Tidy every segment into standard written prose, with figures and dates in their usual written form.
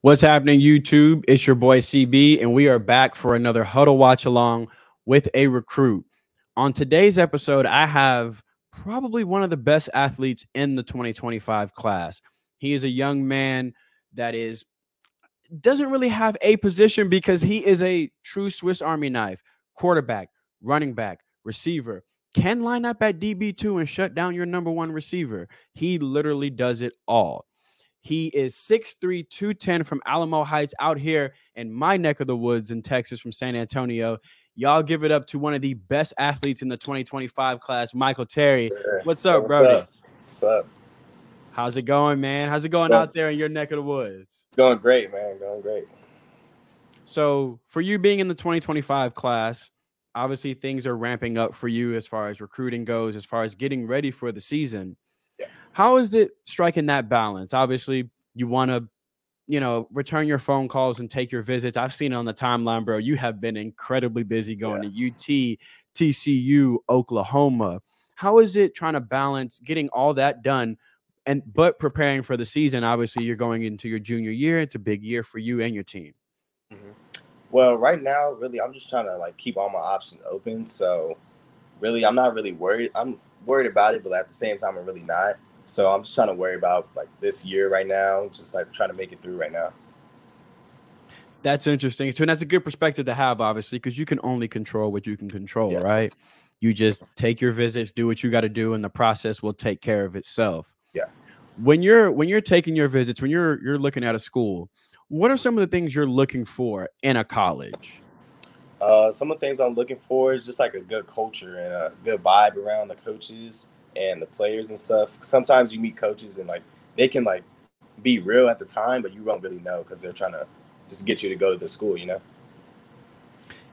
What's happening, YouTube? It's your boy CB, and we are back for another Huddle Watch Along with a recruit. On today's episode, I have probably one of the best athletes in the 2025 class. He is a young man that doesn't really have a position because he is a true Swiss Army knife, quarterback, running back, receiver, can line up at DB2 and shut down your number one receiver. He literally does it all. He is 6'3", 210 from Alamo Heights out here in my neck of the woods in Texas from San Antonio. Y'all give it up to one of the best athletes in the 2025 class, Michael Terry. Yeah. What's So up, Brody? what's up? How's it going, man? How's it going out there in your neck of the woods? It's going great, man. Going great. So for you being in the 2025 class, obviously things are ramping up for you as far as recruiting goes, as far as getting ready for the season. Yeah. How is it striking that balance? Obviously, you want to, return your phone calls and take your visits. I've seen it on the timeline, bro. You have been incredibly busy going to UT, TCU, Oklahoma. How is it trying to balance getting all that done but preparing for the season? Obviously, you're going into your junior year. It's a big year for you and your team. Mm-hmm. Well, right now, really, I'm just trying to keep all my options open. So, really, I'm not really worried. I'm worried about it, but at the same time, I'm really not. So I'm just trying to worry about this year right now, just trying to make it through right now. That's interesting. So that's a good perspective to have, obviously, because you can only control what you can control, right? You just take your visits, do what you got to do, and the process will take care of itself. Yeah. When you're taking your visits, when you're looking at a school, what are some of the things you're looking for in a college? Some of the things I'm looking for is just a good culture and a good vibe around the coaches and the players and stuff. Sometimes you meet coaches and they can be real at the time, but you don't really know because they're trying to just get you to go to the school,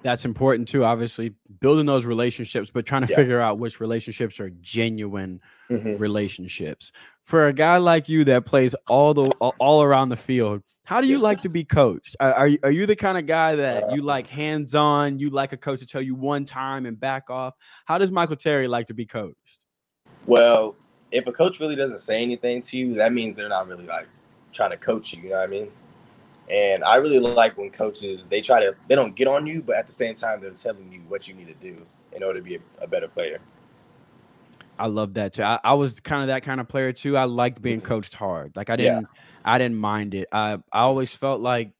That's important too, obviously, building those relationships, but trying to figure out which relationships are genuine relationships. For a guy like you that plays all around the field, how do you like to be coached? Are you the kind of guy that you like hands-on, you like a coach to tell you one time and back off? How does Michael Terry like to be coached? Well, if a coach really doesn't say anything to you, that means they're not really trying to coach you, you know what I mean? And I really like when coaches, they don't get on you, but at the same time, they're telling you what you need to do in order to be a better player. I love that too. I was kind of that kind of player too. I liked being coached hard. I didn't mind it. I always felt like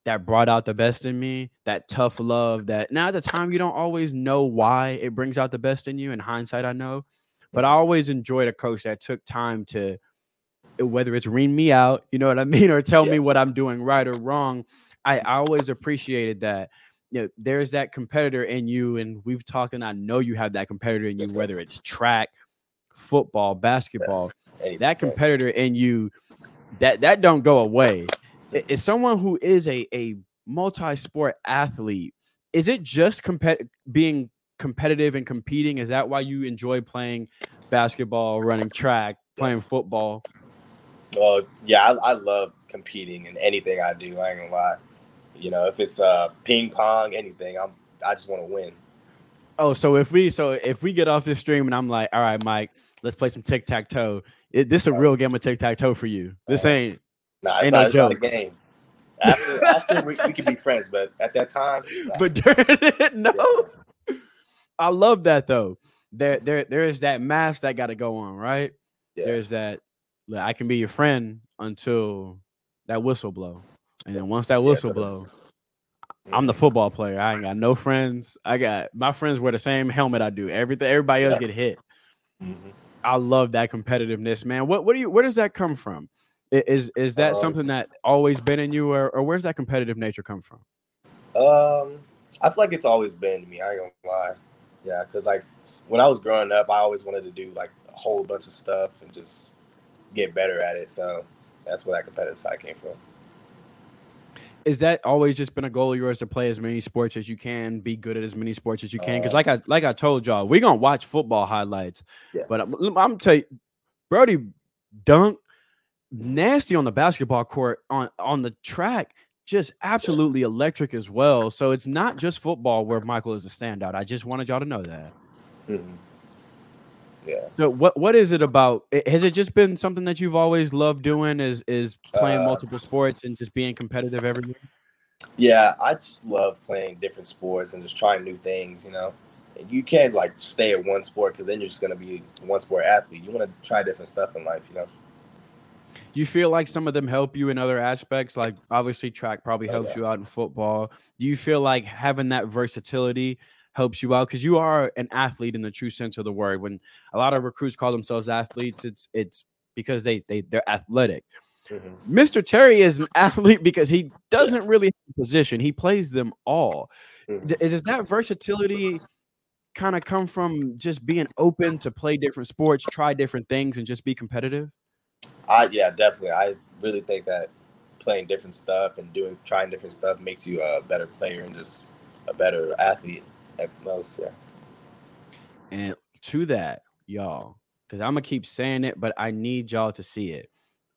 that brought out the best in me, that tough love that now at the time you don't always know why it brings out the best in you. In hindsight, I know, but I always enjoyed a coach that took time to, whether it's ream me out, you know what I mean, or tell me what I'm doing right or wrong. I always appreciated that. There's that competitor in you, and we've talked, and I know you have that competitor in you, whether it's track, football, basketball, that competitor in you, that don't go away. Is someone who is a multi-sport athlete, is it just being competitive and competing? Is that why you enjoy playing basketball, running track, playing football? Well, yeah, I love competing in anything I do. I ain't gonna lie. If it's ping pong, anything, I just want to win. Oh, so if we get off this stream and I'm like, all right, Mike, let's play some tic-tac-toe. This is a real game of tic-tac-toe for you. This ain't it's not a game. After we can be friends, but at that time, but during it, no. Yeah. I love that though. There is that mask that got to go on, right? Yeah. There's that. I can be your friend until that whistle blow, and then once that whistle blow, I'm the football player. I ain't got no friends. My friends wear the same helmet I do. Everybody else get hit. I love that competitiveness, man. Where does that come from? Is that something that always been in you, or where's that competitive nature come from? I feel like it's always been in me. I ain't gonna lie. Yeah, because when I was growing up, I always wanted to do a whole bunch of stuff and just get better at it. So that's where that competitive side came from. Is that always just been a goal of yours to play as many sports as you can, be good at as many sports as you can? Because like I told y'all, we're gonna watch football highlights. Yeah. But I'm gonna tell you, Brody dunk nasty on the basketball court, on the track, just absolutely electric as well. So it's not just football where Michael is a standout. I just wanted y'all to know that. Yeah. So what is it about? Has it just been something that you've always loved doing? Is playing Uh, multiple sports and just being competitive every year? yeah, I just love playing different sports and just trying new things. And you can't like stay at one sport because then you're just gonna be a one sport athlete. You want to try different stuff in life. Do you feel like some of them help you in other aspects? Like obviously track probably Oh helps yeah. you out in football. Do you feel like having that versatility helps you out? Because you are an athlete in the true sense of the word. When a lot of recruits call themselves athletes, it's because they're athletic. Hmm. Mr. Terry is an athlete because he Yeah. doesn't really have a position. He plays them all. Hmm. Is that versatility kind of come from just being open to play different sports, try different things, and just be competitive? Yeah, definitely. I really think that playing different stuff and trying different stuff makes you a better player and just a better athlete at most. Yeah. And to that, y'all, because I'm gonna keep saying it, but I need y'all to see it.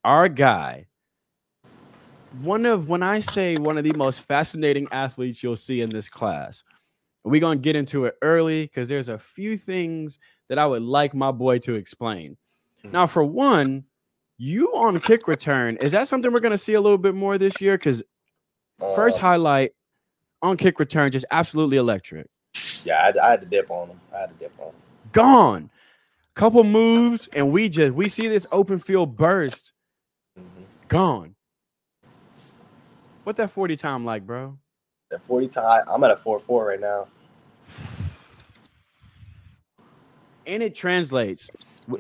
Our guy, when I say one of the most fascinating athletes you'll see in this class, we're gonna get into it early because there's a few things that I would like my boy to explain. Now, Mhm. for one, you on kick return, is that something we're gonna see a little bit more this year? Because first Um, highlight on kick return, just absolutely electric. yeah, I had to dip on him. I had to dip on him. Gone. Couple moves, and we see this open field burst. Hmm. Gone. What that 40 time like, bro? At 40 time, I'm at a 4.4 right now. And it translates.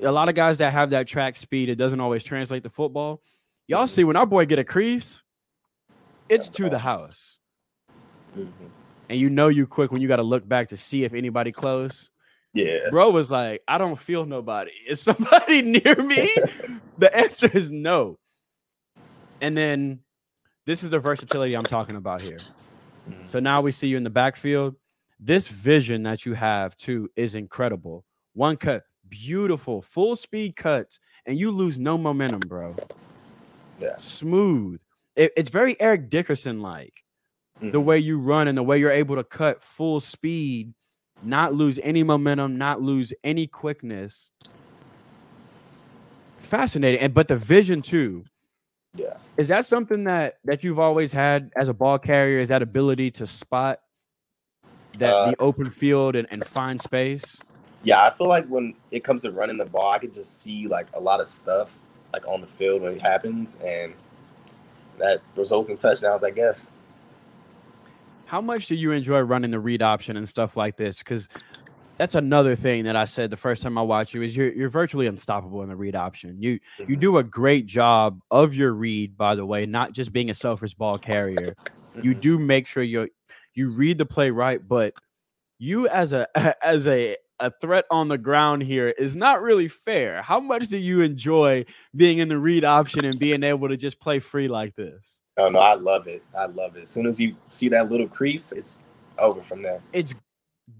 A lot of guys that have that track speed, it doesn't always translate to football. Y'all Hmm. see when our boy get a crease, it's to the house. Hmm. And you know you quick when you got to look back to see if anybody close. Yeah. Bro was like, I don't feel nobody. Is somebody near me? The answer is no. And then this is the versatility I'm talking about here. So Hmm. now we see you in the backfield. This vision that you have too is incredible. One cut, beautiful, full speed cuts, and you lose no momentum, bro. Yeah. Smooth. It's very Eric Dickerson like the Hmm. way you run and the way you're able to cut full speed, not lose any momentum, not lose any quickness. Fascinating. And but the vision too. Yeah. Is that something that you've always had as a ball carrier? Is that ability to spot that Uh, the open field and find space? yeah, I feel like when it comes to running the ball, I can just see like a lot of stuff like on the field when it happens, and that results in touchdowns, I guess. How much do you enjoy running the read option and stuff like this? Because that's another thing that I said the first time I watched you is you're virtually unstoppable in the read option. You Hmm. do a great job of your read, by the way, not just being a selfish ball carrier. You Hmm. do make sure you read the play right, but you as a as a threat on the ground here is not really fair. How much do you enjoy being in the read option and being able to just play free like this? Oh no, I love it. I love it. As soon as you see that little crease, it's over from there. It's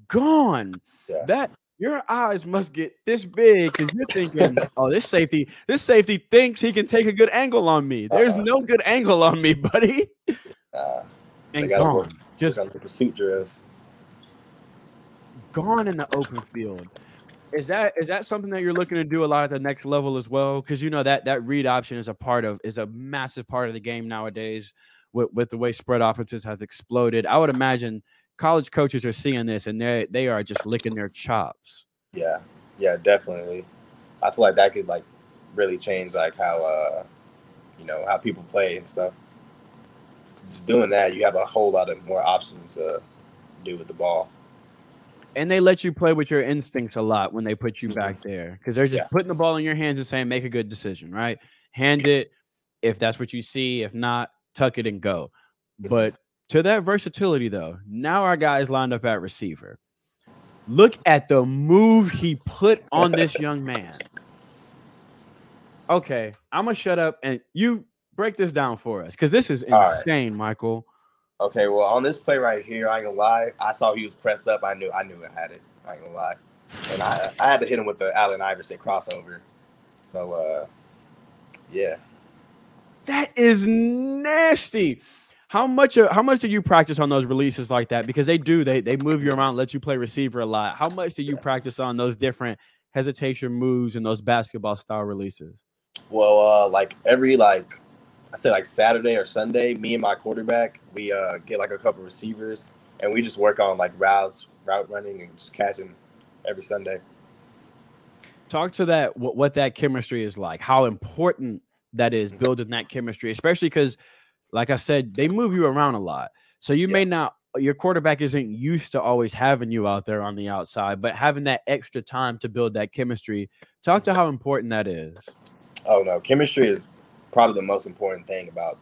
gone. Yeah. That your eyes must get this big because you're thinking, oh, this safety thinks he can take a good angle on me. There's Uh-uh. no good angle on me, buddy. Uh, they And got to gone. work Just on the pursuit drills. gone in the open field. Is that something that you're looking to do a lot at the next level as well? Because you know that read option is a massive part of the game nowadays with the way spread offenses have exploded. I would imagine college coaches are seeing this and they are just licking their chops. Yeah, yeah, definitely. I feel like that could like really change like how how people play and stuff. Just doing that, you have a whole lot of more options to do with the ball. And they let you play with your instincts a lot when they put you Hmm. back there because they're Yeah. just putting the ball in your hands and saying, make a good decision, right? Hand it if that's what you see. If not, tuck it and go. Hmm. But to that versatility, though, now our guy is lined up at receiver. Look at the move he put on this young man. Okay, I'm going to shut up and you break this down for us because this is All right. insane, Michael. Okay. Well, on this play right here, I ain't gonna lie. I saw he was pressed up. I knew it had it. I ain't gonna lie. And I had to hit him with the Allen Iverson crossover. So yeah. That is nasty. How much do you practice on those releases like that? Because they move you around, let you play receiver a lot. How much do you Yeah. practice on those different hesitation moves and those basketball style releases? Well, like every like I say like Saturday or Sunday, me and my quarterback, we get like a couple receivers and we just work on like route running and just catching every Sunday. Talk to that what that chemistry is like, how important that is building that chemistry, especially because, like I said, they move you around a lot. So you may Yeah. not, your quarterback isn't used to always having you out there on the outside, but having that extra time to build that chemistry. Talk to how important that is. Oh no, chemistry is probably the most important thing about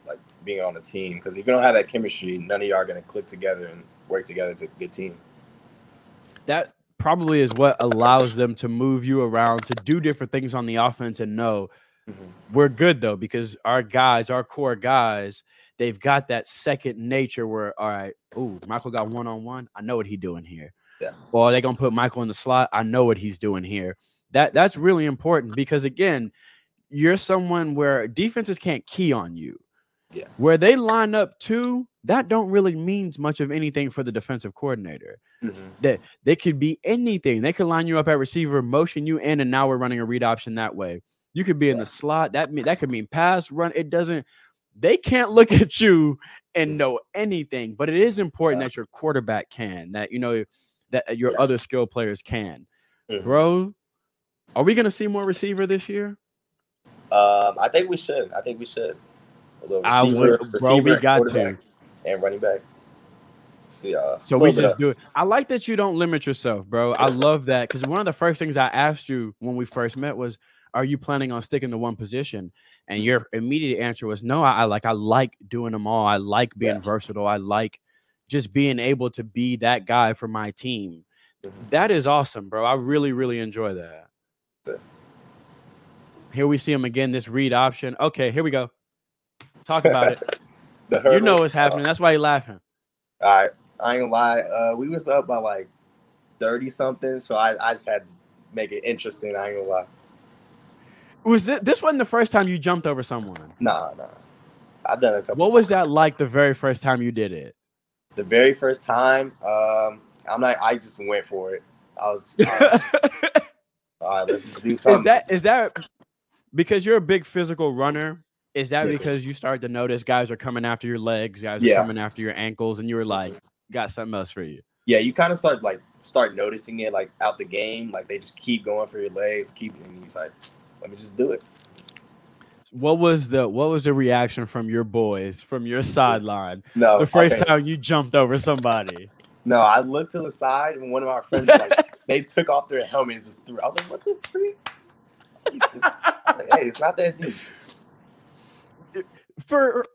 like being on a team because if you don't have that chemistry, none of y'all are gonna click together and work together as a good team. That probably is what allows them to move you around to do different things on the offense and know we're good though, because our guys, our core guys, they've got that second nature where, all right, ooh, Michael got one-on-one. I know what he's doing here. Yeah. Or they're gonna put Michael in the slot. I know what he's doing here. That's really important because again, you're someone where defenses can't key on you. Yeah. Where they line up too, that don't really means much of anything for the defensive coordinator. That they could be anything. They could line you up at receiver, motion you in, and now we're running a read option that way. You could be in the slot. That could mean pass, run. It doesn't. They can't look at you and know anything. But it is important that your quarterback can. That that your other skill players can. Bro, are we gonna see more receiver this year? I think we should. I think we should. A little Bro. We got to, and running back. See, so we just do it. I like that you don't limit yourself, bro. I love that because one of the first things I asked you when we first met was, "Are you planning on sticking to one position?" And your immediate answer was, "No, I like doing them all. I like being versatile. I like just being able to be that guy for my team." That is awesome, bro. I really, really enjoy that. Here we see him again. This read option. Okay, here we go. Talk about it. You know what's happening. That's why you're laughing. All right, I ain't gonna lie. We was up by like 30 something, so I just had to make it interesting. I ain't gonna lie. Was this wasn't the first time you jumped over someone? Nah. I've done it a couple. What was that like the very first time you did it? The very first time, I just went for it. I was all right, let's just do something. Is that because you're a big physical runner? Is that because you started to notice guys are coming after your legs, guys are coming after your ankles, and you were like, got something else for you? Yeah, you kind of start noticing it like out the game, like they just keep going for your legs, and you're like, let me just do it. What was the reaction from your boys, from your sideline? No, the first time you jumped over somebody. No, I looked to the side and one of our friends they took off their helmet and just threw. I was like, what the freak? Hey, it's not that deep. For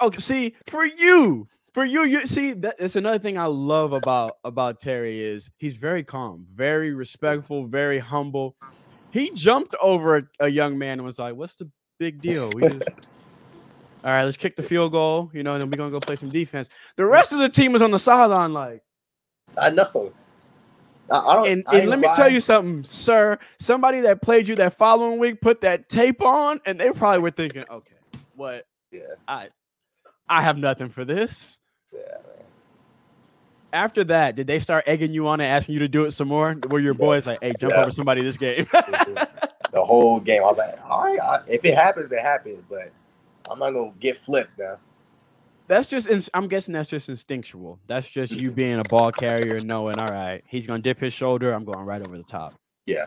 you see that's another thing I love about Terry is he's very calm, very respectful, very humble. He jumped over a young man and was like, "What's the big deal? We just all right, let's kick the field goal, and then we're gonna go play some defense." The rest of the team was on the sideline, like, I know. I don't. And let me tell you something, sir. Somebody that played you that following week put that tape on, and they probably were thinking, "Okay, what? Yeah, I have nothing for this." Yeah, man. After that, did they start egging you on and asking you to do it some more? Were your boys like, "Hey, jump over somebody this game"? The whole game, I was like, "All right, if it happens, it happens." But I'm not gonna get flipped now. That's just, I'm guessing that's just instinctual. That's just you being a ball carrier, knowing, all right, he's going to dip his shoulder. I'm going right over the top. Yeah.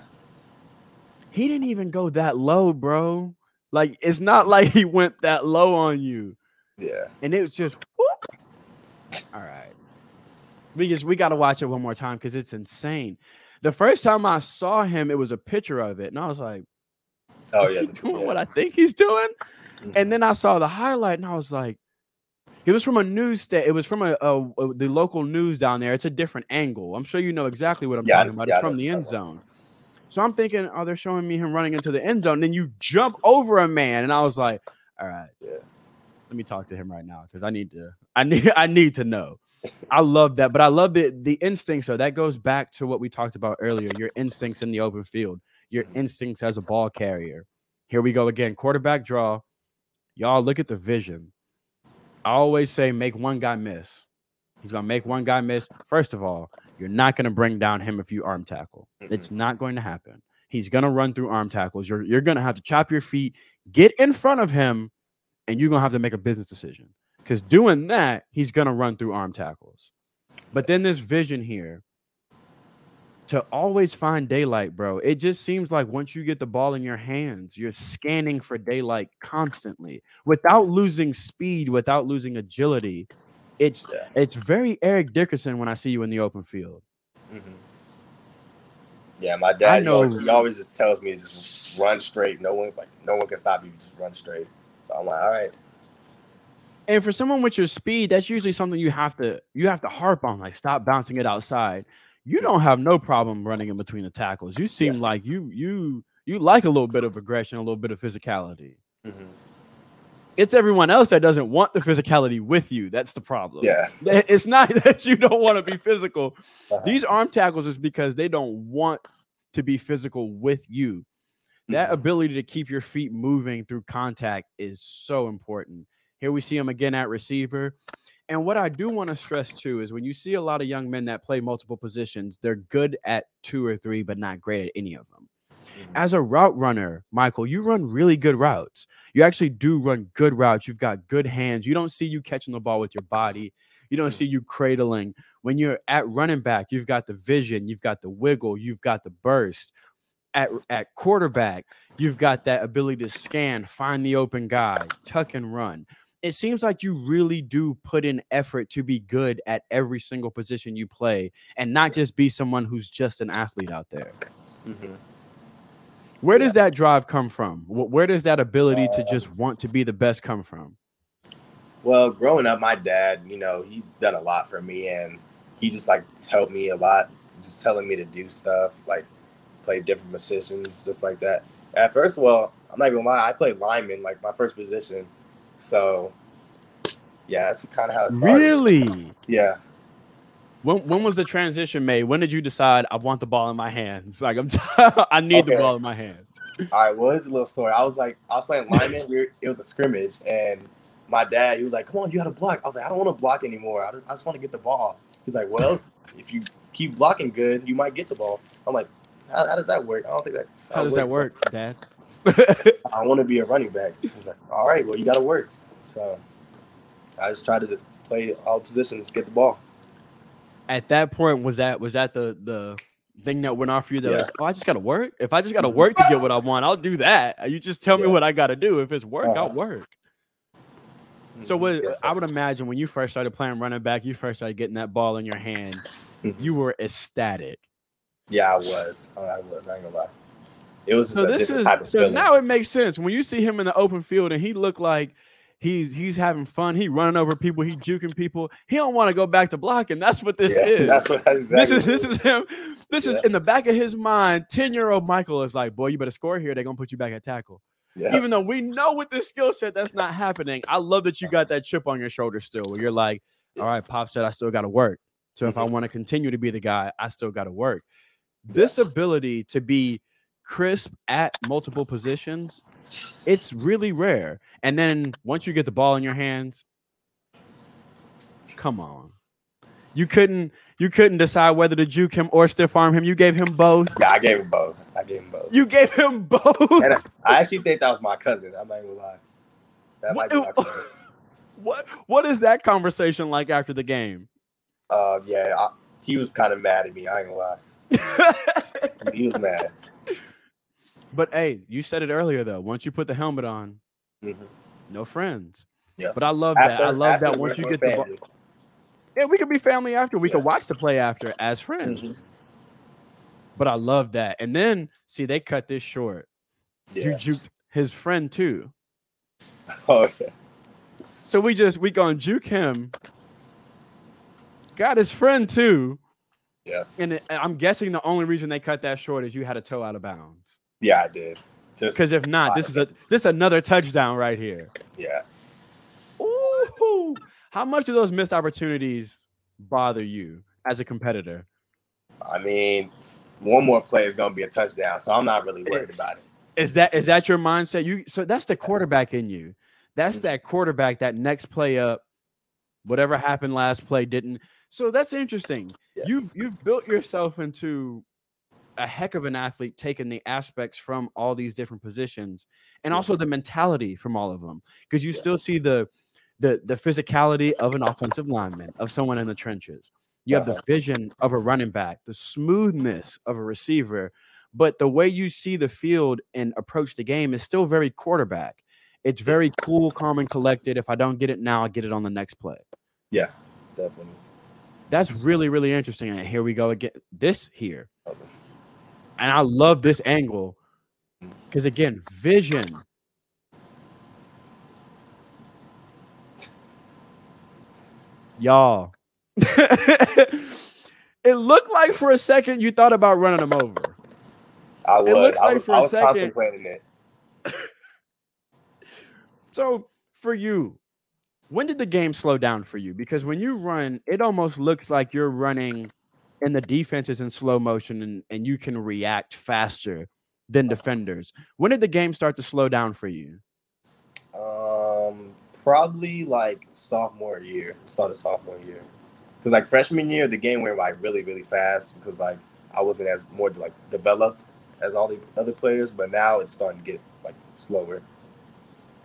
He didn't even go that low, bro. Like, it's not like he went that low on you. Yeah. And it was just, whoop. All right. We got to watch it one more time because it's insane. The first time I saw him, it was a picture of it. And I was like, oh, is he doing what I think he's doing? And then I saw the highlight and I was like, it was from a news it was from the local news down there. It's a different angle. I'm sure you know exactly what I'm talking about. It's from the end zone. So I'm thinking, oh, they're showing me him running into the end zone. And then you jump over a man. And I was like, all right, let me talk to him right now because I need to know. I love that. But I love the instincts. So that goes back to what we talked about earlier. Your instincts in the open field, your instincts as a ball carrier. Here we go again. Quarterback draw. Y'all look at the vision. I always say make one guy miss. He's going to make one guy miss. First of all, you're not going to bring down him if you arm tackle. It's not going to happen. He's gonna run through arm tackles. You're gonna have to chop your feet, get in front of him, and you're gonna have to make a business decision. Because doing that, he's gonna run through arm tackles. But then this vision here to always find daylight, bro. It just seems like once you get the ball in your hands, you're scanning for daylight constantly without losing speed, without losing agility. It's very Eric Dickerson when I see you in the open field. Mm-hmm. Yeah, my dad, he always just tells me to just run straight. No one can stop you. Just run straight. So I'm like, all right. And for someone with your speed, that's usually something you have to harp on, like stop bouncing it outside. You don't have no problem running in between the tackles. You seem like you like a little bit of aggression, a little bit of physicality. Mm-hmm. It's everyone else that doesn't want the physicality with you. That's the problem. Yeah. It's not that you don't want to be physical. These arm tackles is because they don't want to be physical with you. That ability to keep your feet moving through contact is so important. Here we see him again at receiver. And what I do want to stress too is when you see a lot of young men that play multiple positions, they're good at 2 or 3, but not great at any of them. As a route runner, Michael, you run really good routes. You actually do run good routes. You've got good hands. You don't see you catching the ball with your body. You don't see you cradling. When you're at running back, you've got the vision. You've got the wiggle. You've got the burst. At quarterback, you've got that ability to scan, find the open guy, tuck and run. It seems like you really do put in effort to be good at every single position you play and not just be someone who's just an athlete out there. Mm-hmm. Where does that drive come from? Where does that ability to just want to be the best come from? Well, growing up, my dad, he's done a lot for me, and he just helped me a lot, just telling me to do stuff, like play different positions, just like that. At first, well, I'm not even gonna lie, I played lineman, like my first position. So, yeah, that's kind of how it started. Really? Yeah. When was the transition made? When did you decide I want the ball in my hands? Like I need the ball in my hands. All right. Well, here's a little story. I was playing lineman. It was a scrimmage, and my dad, he was like, "Come on, you got to block." I was like, "I don't want to block anymore. I just want to get the ball." He's like, "Well, if you keep blocking good, you might get the ball." I'm like, "How does that work? I don't think that." How does that work, Dad? I want to be a running back. He's like, "All right, well, you got to work." So I just tried to play all positions, get the ball. At that point, was that the thing that went off for you? That was, I just got to work. If I just got to work to get what I want, I'll do that. You just tell me what I got to do. If it's work, I'll work. So I would imagine when you first started playing running back, you first started getting that ball in your hand, you were ecstatic. Yeah, I was. I ain't gonna lie. It was just a different type of feeling. Now it makes sense when you see him in the open field and he looked like he's having fun. He running over people. He juking people. He don't want to go back to blocking. That's what this is. That's exactly. This is him. This is in the back of his mind. 10-year-old Michael is like, boy, you better score here. They're gonna put you back at tackle. Yeah. Even though we know with this skill set that's not happening. I love that you got that chip on your shoulder still, where you're like, all right, Pop said I still got to work. So if I want to continue to be the guy, I still got to work. This ability to be crisp at multiple positions, it's really rare. And then once you get the ball in your hands, come on. You couldn't decide whether to juke him or stiff arm him. You gave him both. Yeah, I gave him both. You gave him both. And I actually think that was my cousin. I'm not gonna lie. That might be my cousin. What is that conversation like after the game? He was kind of mad at me. I ain't gonna lie. He was mad. But hey, you said it earlier though. Once you put the helmet on, no friends. Yeah. But I love that. I love that once you get the ball. Yeah, we could be family after. We could watch the play after as friends. But I love that. And then, see, they cut this short. Yeah. You juked his friend too. Oh, yeah. So we gonna juke him. Got his friend too. Yeah. And I'm guessing the only reason they cut that short is you had a toe out of bounds. Yeah, I did. Just because if not, this is another touchdown right here. Yeah. Ooh. How much do those missed opportunities bother you as a competitor? I mean, one more play is gonna be a touchdown, so I'm not really worried about it. Is that your mindset? So that's the quarterback in you. That's that quarterback, that next play up, whatever happened last play didn't. So that's interesting. Yeah. You've built yourself into a heck of an athlete, taking the aspects from all these different positions and also the mentality from all of them, because you still see the physicality of an offensive lineman, of someone in the trenches. You have the vision of a running back, the smoothness of a receiver, but the way you see the field and approach the game is still very quarterback. It's very cool, calm, and collected. If I don't get it now, I'll get it on the next play. Yeah, definitely. That's really, really interesting. And here we go again. This here. And I love this angle because, again, vision. Y'all. It looked like for a second you thought about running him over. I was contemplating it. So for you, when did the game slow down for you? Because when you run, it almost looks like you're running and the defense is in slow motion and you can react faster than defenders. When did the game start to slow down for you? Probably like sophomore year, start of sophomore year. Because like freshman year, the game went like really, really fast because like I wasn't as more like developed as all the other players, but now it's starting to get like slower.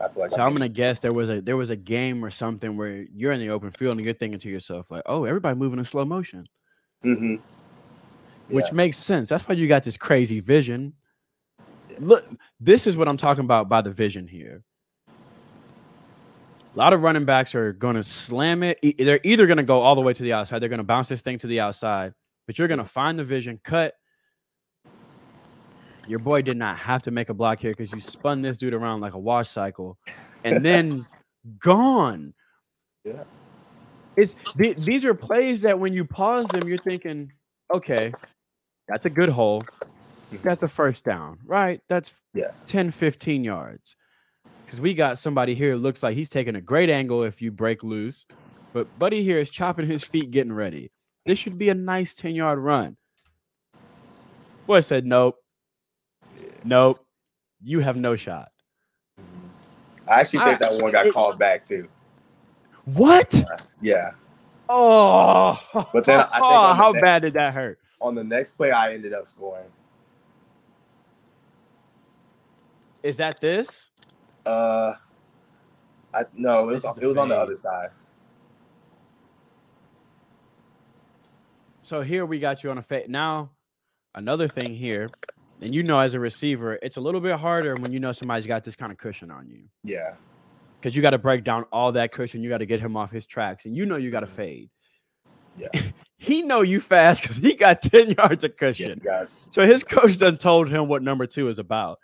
I feel like so I'm gonna guess there was a game or something where you're in the open field and you're thinking to yourself like, oh, everybody moving in slow motion. Mm-hmm. Which makes sense. That's why you got this crazy vision. Yeah. Look, this is what I'm talking about by the vision here. A lot of running backs are going to slam it. They're either going to go all the way to the outside. They're going to bounce this thing to the outside, but you're going to find the vision, cut. Your boy did not have to make a block here because you spun this dude around like a wash cycle and then gone. Yeah. These are plays that when you pause them, you're thinking, okay, that's a good hole. That's a first down, right? That's 10, 15 yards. Because we got somebody here who looks like he's taking a great angle if you break loose. But Buddy here is chopping his feet, getting ready. This should be a nice 10-yard run. Boy said, nope. Nope. You have no shot. I actually think that one got called back too. What? Yeah. Oh. But then I think how bad did that hurt? On the next play, I ended up scoring. Is that this? No, it was on the other side. So here we got you on a fade. Now, another thing here, and you know as a receiver, it's a little bit harder when you know somebody's got this kind of cushion on you. Yeah. Because you got to break down all that cushion. You got to get him off his tracks, and you know you got to fade. Yeah. He know you fast because he got 10 yards of cushion. Yeah, so his coach done told him what number 2 is about.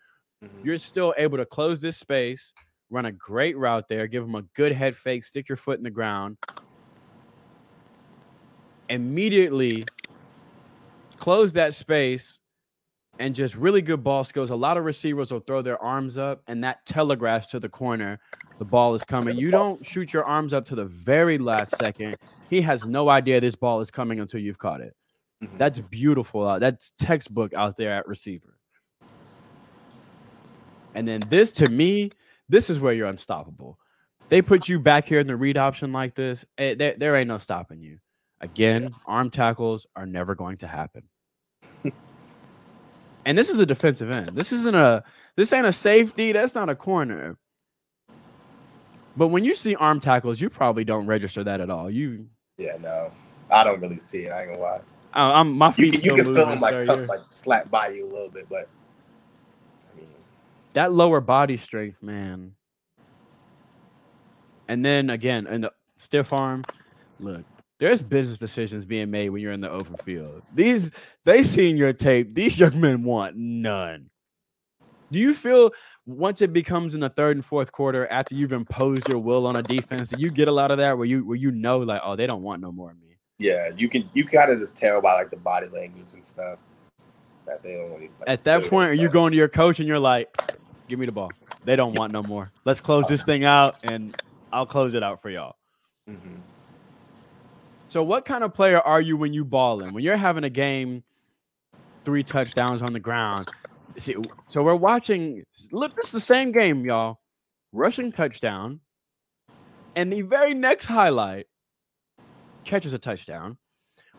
You're still able to close this space, run a great route there, give him a good head fake, stick your foot in the ground. Immediately close that space and just really good ball skills. A lot of receivers will throw their arms up, and that telegraphs to the corner the ball is coming. You don't shoot your arms up to the very last second. He has no idea this ball is coming until you've caught it. That's beautiful. That's textbook out there at receiver. And then this, to me, this is where you're unstoppable. They put you back here in the read option like this. There ain't no stopping you. Again, arm tackles are never going to happen. And this is a defensive end. This ain't a safety. That's not a corner. But when you see arm tackles, you probably don't register that at all. Yeah, no. I don't really see it. I ain't gonna My lie. feet you can feel them like slap by you a little bit, but that lower body strength, man. And then again, in the stiff arm, look, there's business decisions being made when you're in the open field. They seen your tape. These young men want none. Do you feel once it becomes in the third and fourth quarter after you've imposed your will on a defense, do you get a lot of that where you know like, oh, they don't want no more of me? Yeah, you kind of just tell by like the body language and stuff that they don't really. At that point, are you going to your coach and you're like, give me the ball. They don't want no more. Let's close this thing out, and I'll close it out for y'all. So what kind of player are you when you balling? When you're having a game, 3 touchdowns on the ground. See, so we're watching. Look, this is the same game, y'all. Rushing touchdown. And the very next highlight catches a touchdown.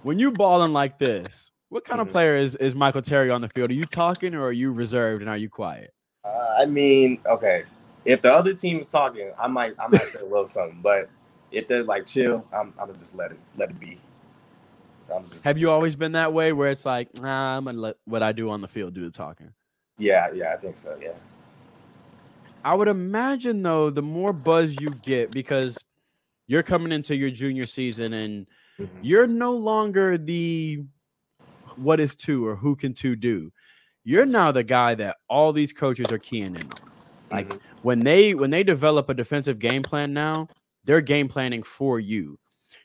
When you balling like this, What kind of player is Michael Terry on the field? Are you talking or are you reserved and are you quiet? I mean, okay, if the other team is talking, I might say a little something, but if they're like chill, I'm gonna just let it be. I'm just Have you always been that way where it's like, nah, I'm gonna let what I do on the field do the talking? yeah, I think so. Yeah. I would imagine though, the more buzz you get because you're coming into your junior season and you're no longer the what is two or who can two do. You're now the guy that all these coaches are keying in on. Like when they develop a defensive game plan now, they're game planning for you.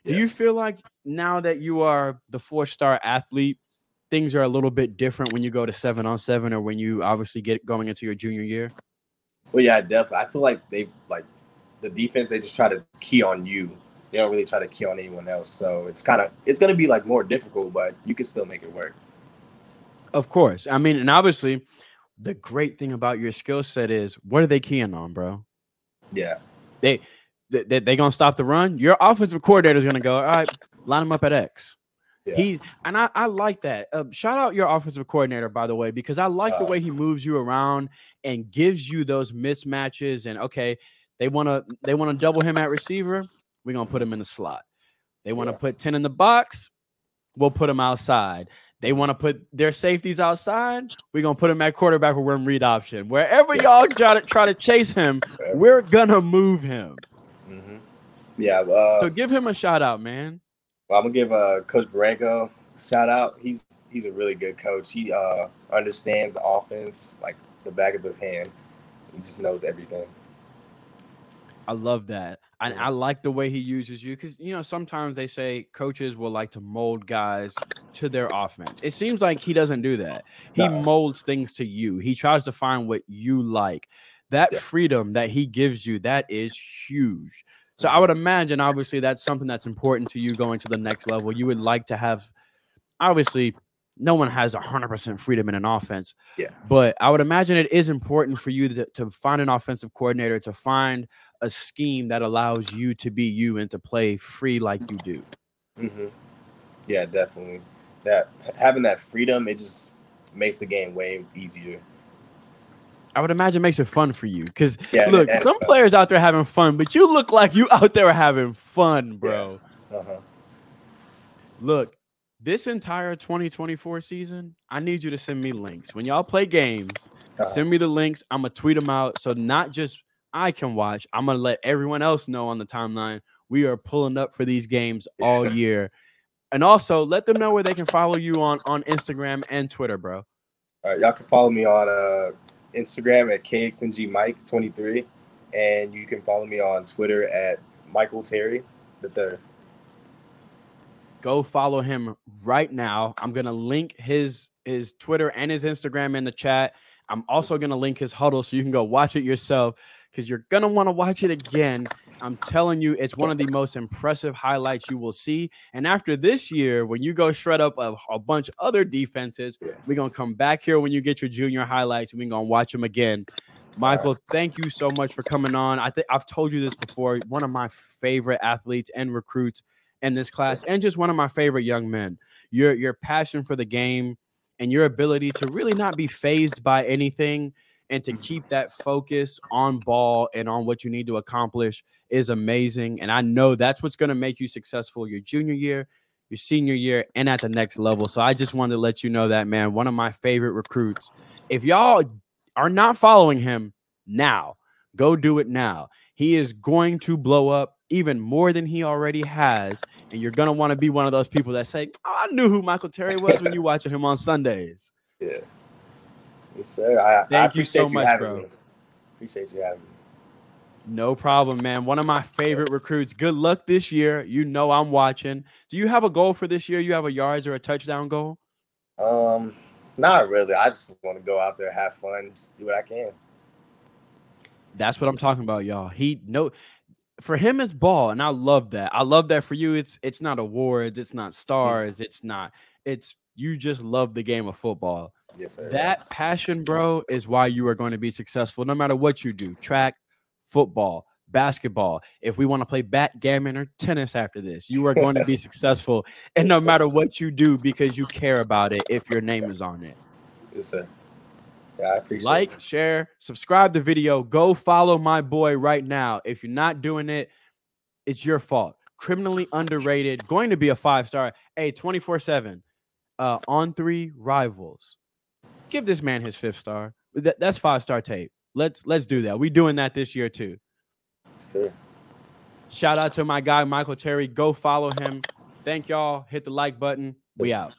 Do Yeah. you feel like now that you are the 4-star athlete, things are a little bit different when you go to 7-on-7 or when you obviously get going into your junior year? Well, yeah, definitely. I feel like they like the defense. They just try to key on you. They don't really try to key on anyone else. So it's gonna be like more difficult, but you can still make it work. Of course. I mean, and obviously the great thing about your skill set is what are they keying on, bro? Yeah. They they gonna stop the run. Your offensive coordinator is gonna go, all right, line them up at X. Yeah. I like that. Shout out your offensive coordinator, by the way, because I like the way he moves you around and gives you those mismatches. And okay, they wanna double him at receiver. We're gonna put him in the slot. They want to Yeah. put 10 in the box. We'll put them outside. They want to put their safeties outside. We're going to put them at quarterback or we're in read option. Wherever y'all try to chase him, we're going to move him. Yeah. So give him a shout out, man. Well, I'm going to give Coach Branco a shout out. He's a really good coach. He understands the offense like the back of his hand. He just knows everything. I love that. And I like the way he uses you because, sometimes they say coaches will like to mold guys to their offense. It seems like he doesn't do that. He molds things to you. He tries to find what you like. That freedom that he gives you, that is huge. So I would imagine, obviously, that's something that's important to you going to the next level. You would like to have, obviously, no one has 100% freedom in an offense. Yeah. But I would imagine it is important for you to find an offensive coordinator, to find a scheme that allows you to be you and to play free like you do. Yeah, definitely. That having that freedom, it just makes the game way easier. I would imagine it makes it fun for you because look, some players out there having fun, but you look like you out there having fun, bro. Yeah. Look, this entire 2024 season, I need you to send me links. When y'all play games, send me the links. I'm going to tweet them out. So not just I can watch, I'm going to let everyone else know on the timeline. We are pulling up for these games all year. And also let them know where they can follow you on Instagram and Twitter, bro. All right, y'all can follow me on Instagram at KXNGMike23. And you can follow me on Twitter at Michael Terry III. Go follow him right now. I'm going to link his Twitter and his Instagram in the chat. I'm also going to link his huddle so you can go watch it yourself because you're going to want to watch it again. I'm telling you, it's one of the most impressive highlights you will see. And after this year, when you go shred up a bunch of other defenses, we're going to come back here when you get your junior highlights and we're going to watch them again. Michael, thank you so much for coming on. I think I've told you this before. One of my favorite athletes and recruits in this class, and just one of my favorite young men. Your passion for the game and your ability to really not be fazed by anything and to keep that focus on ball and on what you need to accomplish is amazing. And I know that's what's going to make you successful your junior year, your senior year, and at the next level. So I just wanted to let you know that, man, one of my favorite recruits. If y'all are not following him now, go do it now. He is going to blow up even more than he already has. And you're going to want to be one of those people that say, oh, I knew who Michael Terry was when you watching him on Sundays. Yeah. Yes, sir. I Thank you so much, bro. Me. Appreciate you having me. No problem, man. One of my favorite recruits. Good luck this year. You know I'm watching. Do you have a goal for this year? You have a yards or a touchdown goal? Not really. I just want to go out there, have fun, just do what I can. That's what I'm talking about, y'all. For him, it's ball, and I love that. I love that for you. It's not awards, it's not stars, it's you just love the game of football. Yes, sir. That passion, bro, is why you are going to be successful no matter what you do. Track, football, basketball, if we want to play backgammon or tennis after this, you are going to be successful. And no matter what you do, because you care about it, if your name is on it. Yes, sir. Yeah, I appreciate Like, it. share, subscribe the video. Go follow my boy right now. If you're not doing it, it's your fault. Criminally underrated, going to be a 5-star. Hey, 24/7. On3 Rivals. Give this man his 5th star. That's 5-star tape. Let's do that. We doing that this year too. Yes, sir. Shout out to my guy Michael Terry. Go follow him. Thank y'all. Hit the like button. We out.